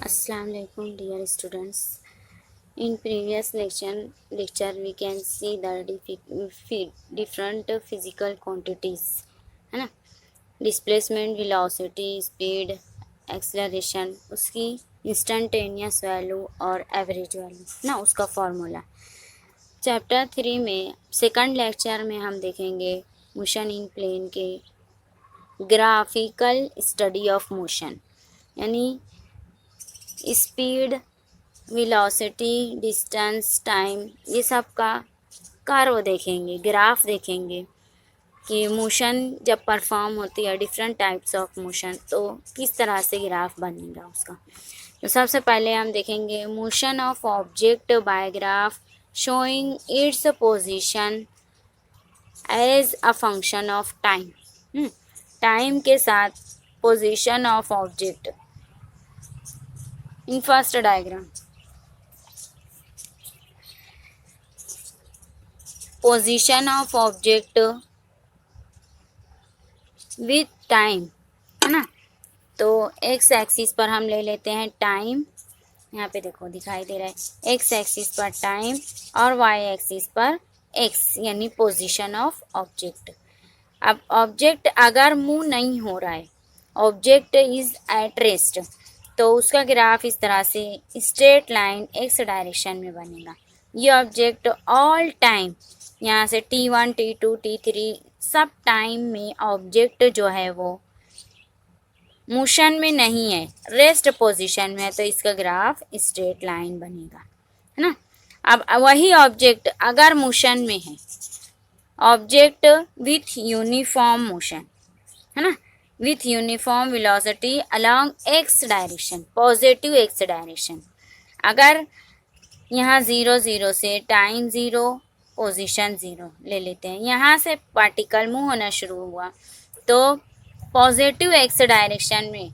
Assalamu alaikum dear students. In previous lecture we can see the different physical quantities है ना, displacement, velocity, speed, acceleration, उसकी instantaneous value और average value ना, उसका formula. Chapter 3 में second lecture में हम देखेंगे मोशन इन प्लेन के ग्राफिकल स्टडी ऑफ मोशन, यानी स्पीड, वेलोसिटी, डिस्टेंस, टाइम, ये सब का कर्व देखेंगे, ग्राफ देखेंगे कि मोशन जब परफॉर्म होती है, डिफरेंट टाइप्स ऑफ मोशन, तो किस तरह से ग्राफ बनेगा उसका। तो सबसे पहले हम देखेंगे motion of object by graph showing its position as a function of time. Time के साथ position of object in first diagram, position of object with time, है ना। तो एक्स एक्सिस पर हम ले लेते हैं टाइम, यहाँ पे देखो दिखाई दे रहा है, एक्स एक्सिस पर टाइम और वाई एक्सिस पर एक्स, यानी पोजीशन ऑफ ऑब्जेक्ट। अब ऑब्जेक्ट अगर मूव नहीं हो रहा है, ऑब्जेक्ट इज एट रेस्ट, तो उसका ग्राफ इस तरह से स्ट्रेट लाइन एक्स डायरेक्शन में बनेगा। ये ऑब्जेक्ट ऑल टाइम, यहाँ से T1, T2, T3 सब टाइम में ऑब्जेक्ट जो है वो मोशन में नहीं है, रेस्ट पोजीशन में है, तो इसका ग्राफ स्ट्रेट लाइन बनेगा, है ना। अब वही ऑब्जेक्ट अगर मोशन में है, ऑब्जेक्ट विथ यूनिफॉर्म मोशन, है ना, with uniform velocity along x direction, positive x direction, अगर यहाँ 0 0 से टाइम 0 पोजीशन 0 ले लेते हैं, यहाँ से पार्टिकल मूव होना शुरू हुआ, तो पॉजिटिव एक्स डायरेक्शन में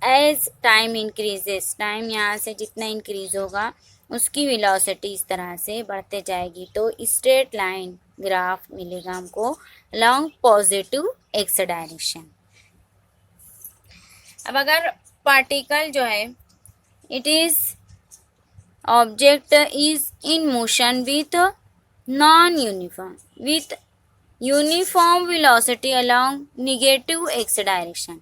एज टाइम इंक्रीजेस, टाइम यहाँ से जितना इंक्रीज होगा उसकी वेलोसिटी इस तरह से बढ़ते जाएगी, तो स्ट्रेट लाइन ग्राफ मिलेगा हमको अलोंग पॉजिटिव एक्स डायरेक्शन। अब अगर पार्टिकल जो है, it is object is in motion with non uniform, with uniform velocity along negative x direction.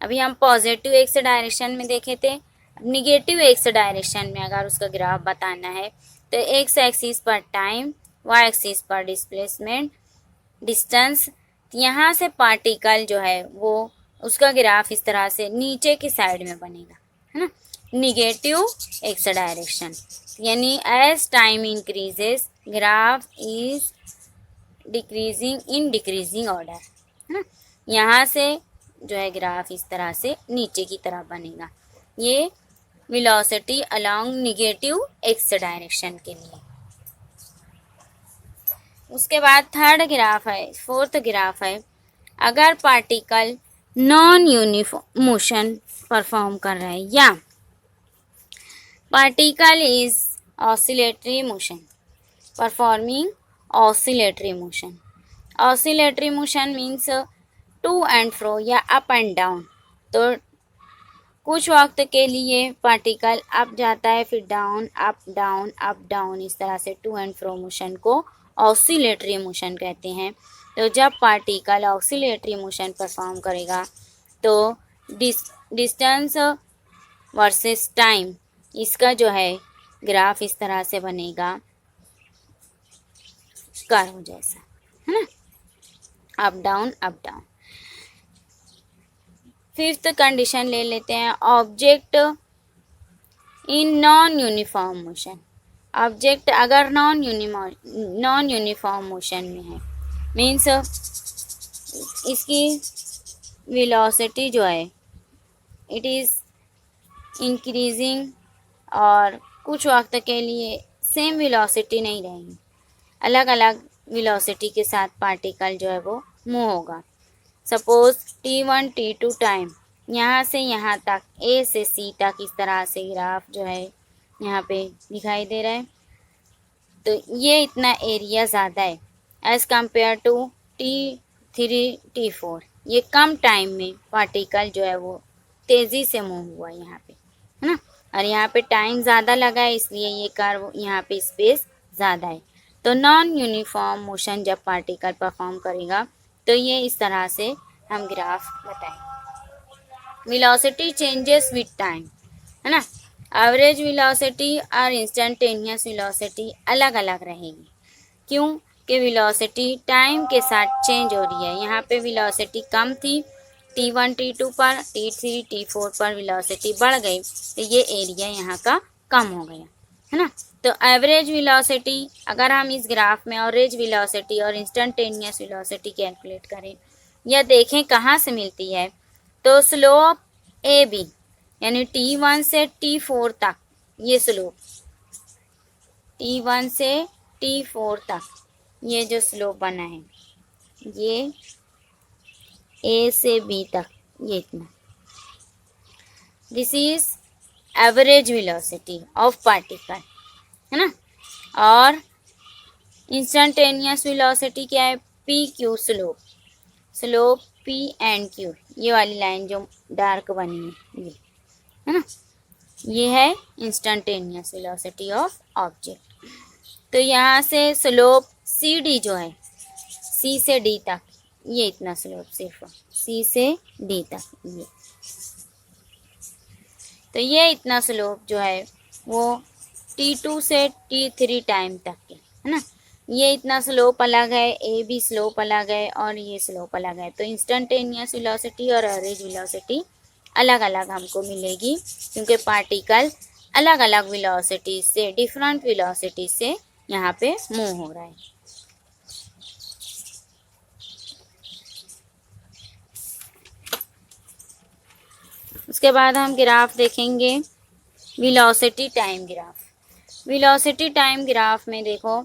अभी हम पॉजिटिव एक्स डायरेक्शन में देखे थे, निगेटिव एक्स डायरेक्शन में अगर उसका ग्राफ बताना है, तो एक्स एक्सिस पर टाइम, वाई एक्सिस पर डिस्प्लेसमेंट, डिस्टेंस, यहाँ से पार्टिकल जो है वो उसका ग्राफ इस तरह से नीचे की साइड में बनेगा, है ना, निगेटिव एक्स डायरेक्शन, यानी as time increases graph is decreasing in decreasing order, है ना। यहाँ से जो है ग्राफ इस तरह से नीचे की तरफ बनेगा, ये velocity along negative x direction के लिए। उसके बाद थर्ड ग्राफ है, फोर्थ ग्राफ है, अगर particle non uniform motion perform कर रहा है या particle is oscillatory motion, performing oscillatory motion. Oscillatory motion means to and fro या अप एंड डाउन, तो कुछ वक्त के लिए पार्टिकल अप जाता है, फिर down up down up down, इस तरह से टू एंड फ्रो मोशन को ऑसिलेटरी मोशन कहते हैं। तो जब पार्टिकल ऑसिलेटरी मोशन परफॉर्म करेगा तो डिस्टेंस वर्सेस टाइम, इसका जो है ग्राफ इस तरह से बनेगा, कर्व जैसा, है ना, up down up down. Fifth condition ले लेते हैं, object in non uniform motion. Object अगर नॉन यूनिफॉर्म मोशन में है, मीन्स इसकी वेलोसिटी जो है इट इज़ इंक्रीजिंग, और कुछ वक्त के लिए सेम वेलोसिटी नहीं रहेगी, अलग अलग वेलोसिटी के साथ पार्टिकल जो है वो मूव होगा। सपोज T1 T2 टाइम, यहाँ से यहाँ तक, A से C तक, इस तरह से ग्राफ जो है यहाँ पे दिखाई दे रहा है, तो ये इतना एरिया ज़्यादा है as compare to T3 T4, ये कम टाइम में पार्टिकल जो है वो तेज़ी से मूव हुआ यहाँ पे, है ना। और यहाँ पे टाइम ज़्यादा लगा है, इसलिए ये कर्व यहाँ पे स्पेस ज़्यादा है। तो नॉन यूनिफॉर्म मोशन जब पार्टिकल परफॉर्म करेगा तो ये इस तरह से हम ग्राफ बताएंगे। वेलोसिटी चेंजेस विथ टाइम, है ना। एवरेज वेलोसिटी और इंस्टेंटेनियस वेलोसिटी अलग अलग रहेगी। क्यों? कि वेलोसिटी टाइम के साथ चेंज हो रही है। यहाँ पे वेलोसिटी कम थी, T1 T2 पर, T3 T4 पर वेलोसिटी बढ़ गई तो ये एरिया यहाँ का कम हो गया, है ना। तो एवरेज वेलोसिटी, अगर हम इस ग्राफ में एवरेज वेलोसिटी और इंस्टेंटेनियस वेलोसिटी कैलकुलेट करें या देखें कहाँ से मिलती है, तो स्लोप ए बी यानी T1 से T4 तक, ये स्लोप T1 से T4 तक ये जो स्लोप बना है, ये ए से बी तक, ये इतना, this is average velocity of particle, है ना। और इंस्टेंटेनियस वेलोसिटी क्या है? P Q slope, slope P and Q, ये वाली लाइन जो डार्क बनी है ये, है ना, ये है इंस्टेंटेनियस वेलोसिटी ऑफ ऑब्जेक्ट। तो यहाँ से स्लोप सी डी जो है, सी से डी तक, ये इतना स्लोप सिर्फ सी से डी तक, ये तो ये इतना स्लोप जो है वो T2 से T3 टाइम तक के, है ना। ये इतना स्लोप अलग है, ए बी स्लोप अलग है और ये स्लोप अलग है। तो इंस्टेंटेनियस वेलोसिटी और एवरेज वेलोसिटी अलग अलग हमको मिलेगी, क्योंकि पार्टिकल अलग अलग वेलोसिटी से, डिफरेंट वेलोसिटी से यहाँ पे मूव हो रहा है। उसके बाद हम ग्राफ देखेंगे, velocity time graph. Velocity time graph में देखो,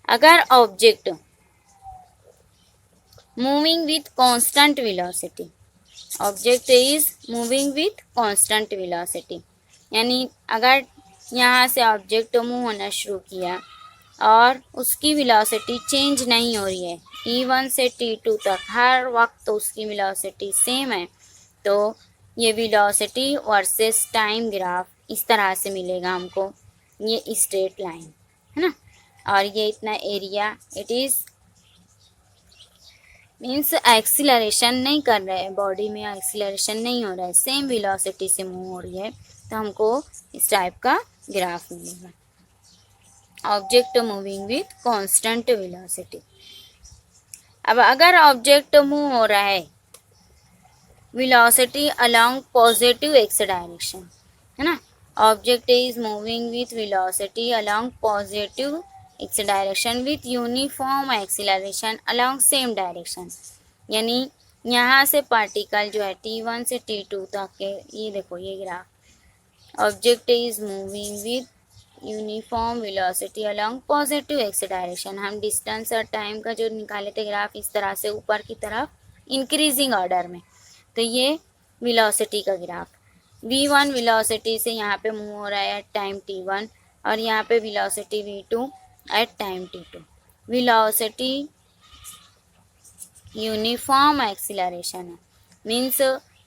अगर object moving with constant velocity, object is moving with constant velocity, यानी अगर यहाँ से ऑब्जेक्ट मूव होना शुरू किया और उसकी वेलोसिटी चेंज नहीं हो रही है, T1 से T2 तक हर वक्त उसकी वेलोसिटी सेम है, तो ये वेलोसिटी वर्सेस टाइम ग्राफ इस तरह से मिलेगा हमको। ये स्ट्रेट लाइन, है ना, और ये इतना area, it is means acceleration नहीं कर रहा है, बॉडी में एक्सीलरेशन नहीं हो रहा है, सेम वेलोसिटी से मूव हो रही है, तो हमको इस टाइप का ग्राफ मिलेगा, object moving with constant velocity. अब अगर ऑब्जेक्ट मूव हो रहा है velocity along positive x direction, है ना, object is moving with velocity along positive x direction with uniform acceleration along same direction, यानी यहाँ से पार्टिकल जो है T1 से T2 तक के, ये देखो ये graph, object is moving with uniform velocity along positive x direction. हम डिस्टेंस और टाइम का जो निकाले थे ग्राफ इस तरह से ऊपर की तरफ इंक्रीजिंग ऑर्डर में, तो ये वेलोसिटी का ग्राफ, V1 वेलोसिटी से यहाँ पे मूव हो रहा है एट टाइम T1 और यहाँ पे velocity V2 at time T2। Velocity uniform acceleration है, मीन्स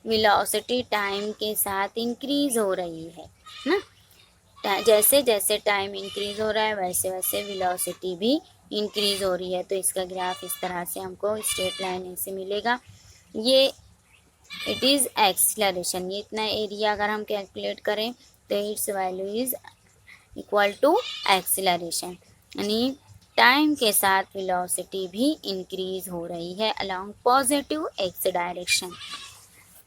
वेलोसिटी टाइम के साथ इंक्रीज हो रही है ना, जैसे जैसे टाइम इंक्रीज हो रहा है वैसे वैसे वेलोसिटी भी इंक्रीज हो रही है। तो इसका ग्राफ इस तरह से हमको स्ट्रेट लाइन ऐसे मिलेगा। ये इट इज़ एक्सीलरेशन, ये इतना एरिया अगर हम कैलकुलेट करें तो its value is equal to acceleration, यानी टाइम के साथ वेलोसिटी भी इंक्रीज हो रही है अलोंग पॉजिटिव एक्स डायरेक्शन।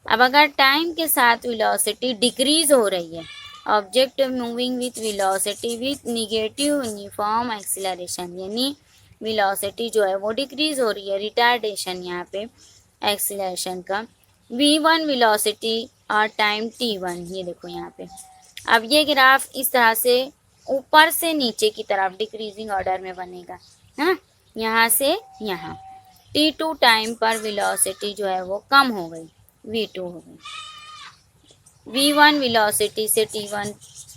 अब अगर टाइम के साथ वेलोसिटी डिक्रीज हो रही है, object moving with velocity with negative uniform acceleration, यानी वेलोसिटी जो है वो डिक्रीज हो रही है, रिटार्डेशन यहाँ पे एक्सीलरेशन का, V1 वेलोसिटी और टाइम T1, ये देखो यहाँ पे। अब ये ग्राफ इस तरह से ऊपर से नीचे की तरफ डिक्रीजिंग ऑर्डर में बनेगा, है ना, यहाँ से यहाँ T2 टाइम पर वेलोसिटी जो है वो कम हो गई, V2 हो गई। V1 वेलोसिटी से T1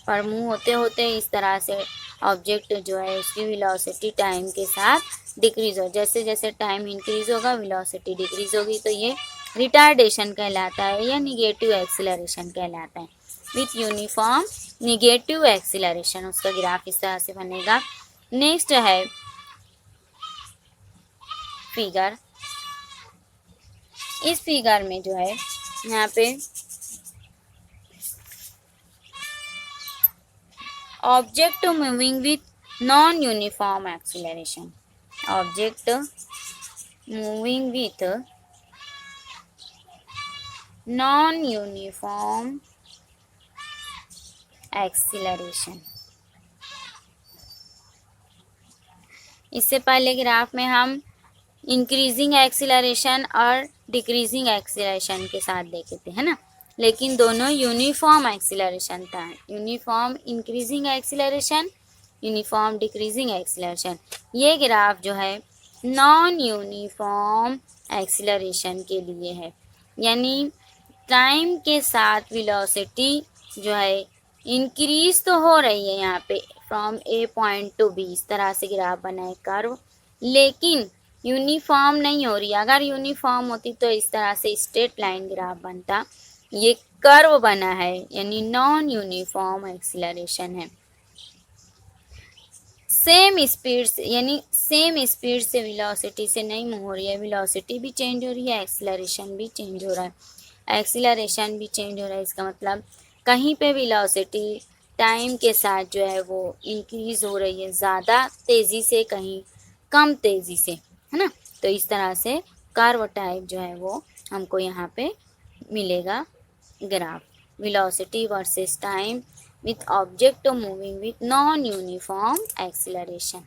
पर मूव होते होते इस तरह से ऑब्जेक्ट जो है उसकी वेलोसिटी टाइम के साथ डिक्रीज हो, जैसे जैसे टाइम इंक्रीज होगा वेलोसिटी डिक्रीज होगी, तो ये रिटार्डेशन कहलाता है या निगेटिव एक्सीलरेशन कहलाता है। विथ यूनिफॉर्म निगेटिव एक्सीलरेशन, उसका ग्राफ इस तरह से बनेगा। नेक्स्ट है फिगर। इस फिगर में जो है यहाँ पे object moving with non uniform acceleration, object moving with non uniform acceleration. इससे पहले ग्राफ में हम इंक्रीजिंग एक्सीलरेशन और डिक्रीजिंग एक्सीलरेशन के साथ देखे थे, है ना, लेकिन दोनों यूनिफॉर्म एक्सीलरेशन था, uniform increasing acceleration, uniform decreasing acceleration. ये ग्राफ जो है नॉन यूनिफॉर्म एक्सीलरेशन के लिए है, यानी टाइम के साथ वेलोसिटी जो है इंक्रीज तो हो रही है यहाँ पे from A point to B, इस तरह से ग्राफ बना है कर्व, लेकिन यूनिफॉर्म नहीं हो रही। अगर यूनिफॉर्म होती तो इस तरह से स्ट्रेट लाइन ग्राफ बनता, ये कर्व बना है, यानी नॉन यूनिफॉर्म एक्सीलरेशन है। सेम स्पीड से, यानी सेम स्पीड से वेलोसिटी से नहीं मूव हो रही है, वेलोसिटी भी चेंज हो रही है, एक्सीलरेशन भी चेंज हो रहा है, एक्सीलरेशन भी चेंज हो रहा है। इसका मतलब कहीं पे वेलोसिटी टाइम के साथ जो है वो इंक्रीज हो रही है ज़्यादा तेज़ी से, कहीं कम तेज़ी से, है ना। तो इस तरह से कर्व टाइप जो है वो हमको यहाँ पे मिलेगा graph, velocity versus time with object moving with non-uniform acceleration।